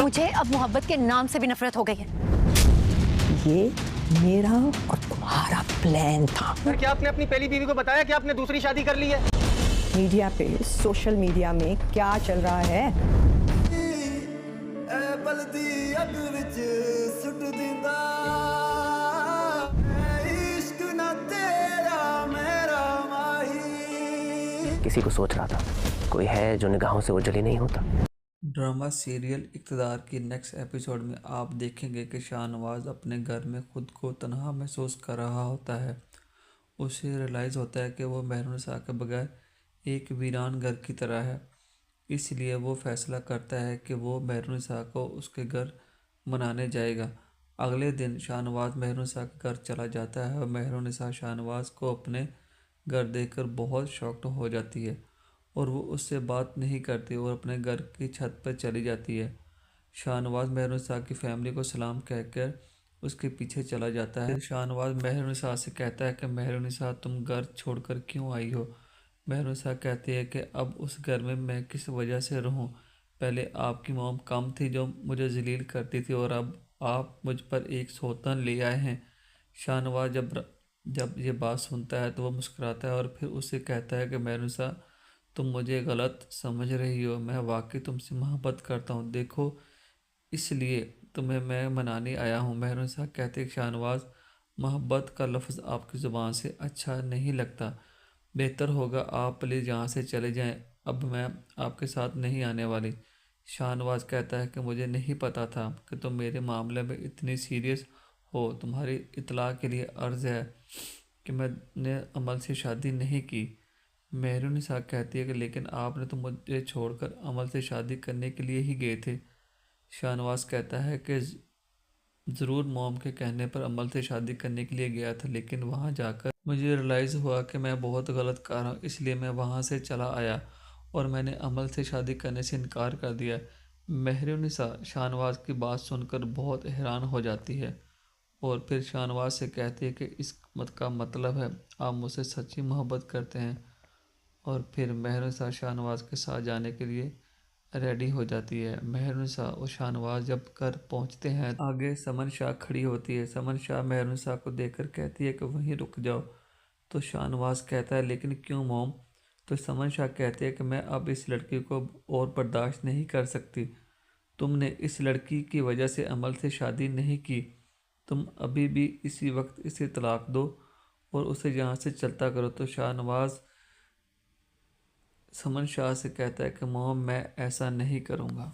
मुझे अब मोहब्बत के नाम से भी नफरत हो गई है। ये मेरा और तुम्हारा प्लान था। क्या आपने अपनी पहली बीवी को बताया कि आपने दूसरी शादी कर ली है? मीडिया पे, सोशल मीडिया में क्या चल रहा है? किसी को सोच रहा था कोई है जो निगाहों से ओझल ही नहीं होता। ड्रामा सीरियल इक़्तिदार की नेक्स्ट एपिसोड में आप देखेंगे कि शाहनवाज अपने घर में ख़ुद को तन्हा महसूस कर रहा होता है। उसे रियलाइज़ होता है कि वो मेहरुनिसा के बगैर एक वीरान घर की तरह है। इसलिए वो फ़ैसला करता है कि वो मेहरुनिसा को उसके घर मनाने जाएगा। अगले दिन शाहनवाज मेहरुनिसा के घर चला जाता है और मेहरुनिसा शाहनवाज को अपने घर देखकर बहुत शॉक्ड हो जाती है और वो उससे बात नहीं करती और अपने घर की छत पर चली जाती है। शाहनवाज मेहरुनिसा की फैमिली को सलाम कहकर उसके पीछे चला जाता है। शाहनवाज मेहरुनिसा से कहता है कि मेहरुनिसा तुम घर छोड़कर क्यों आई हो? मेहरुनिसा कहती है कि अब उस घर में मैं किस वजह से रहूं? पहले आपकी मॉम कम थी जो मुझे जलील करती थी और अब आप मुझ पर एक सौतन ले आए हैं। शाहनवाज जब ये बात सुनता है तो वह मुस्कुराता है और फिर उससे कहता है कि मेहरुनिसा तुम मुझे गलत समझ रही हो, मैं वाकई तुमसे मोहब्बत करता हूँ, देखो इसलिए तुम्हें मैं मनाने आया हूँ। मेहरुनिसा कहते कि शाहनवाज मोहब्बत का लफ्ज़ आपकी ज़ुबान से अच्छा नहीं लगता, बेहतर होगा आप प्लीज़ यहाँ से चले जाएं, अब मैं आपके साथ नहीं आने वाली। शाहनवाज कहता है कि मुझे नहीं पता था कि तुम मेरे मामले में इतनी सीरियस हो। तुम्हारी इत्तला के लिए अर्ज़ है कि मैंने अमल से शादी नहीं की। मेहरुनिसा कहती है कि लेकिन आपने तो मुझे छोड़कर अमल से शादी करने के लिए ही गए थे। शाहनवाज कहता है कि ज़रूर मॉम के कहने पर अमल से शादी करने के लिए गया था, लेकिन वहाँ जाकर मुझे रियलाइज़ हुआ कि मैं बहुत गलत कर रहा हूँ, इसलिए मैं वहाँ से चला आया और मैंने अमल से शादी करने से इनकार कर दिया। मेहरुनिसा शाहनवाज की बात सुनकर बहुत हैरान हो जाती है और फिर शाहनवाज से कहती है कि इस मत का मतलब है आप मुझसे सच्ची मोहब्बत करते हैं। और फिर मेहरुनिसा शाहनवाज के साथ जाने के लिए रेडी हो जाती है। मेहरुनिसा और शाहनवाज जब घर पहुंचते हैं आगे समन शाह खड़ी होती है। समन शाह मेहरुनिसा को देखकर कहती है कि वहीं रुक जाओ। तो शाहनवाज कहता है लेकिन क्यों मॉम? तो समन शाह कहती है कि मैं अब इस लड़की को और बर्दाश्त नहीं कर सकती। तुमने इस लड़की की वजह से अमल से शादी नहीं की, तुम अभी भी इसी वक्त इसे तलाक दो और उसे यहाँ से चलता करो। तो शाहनवाज समन शाह से कहता है कि मॉम मैं ऐसा नहीं करूँगा।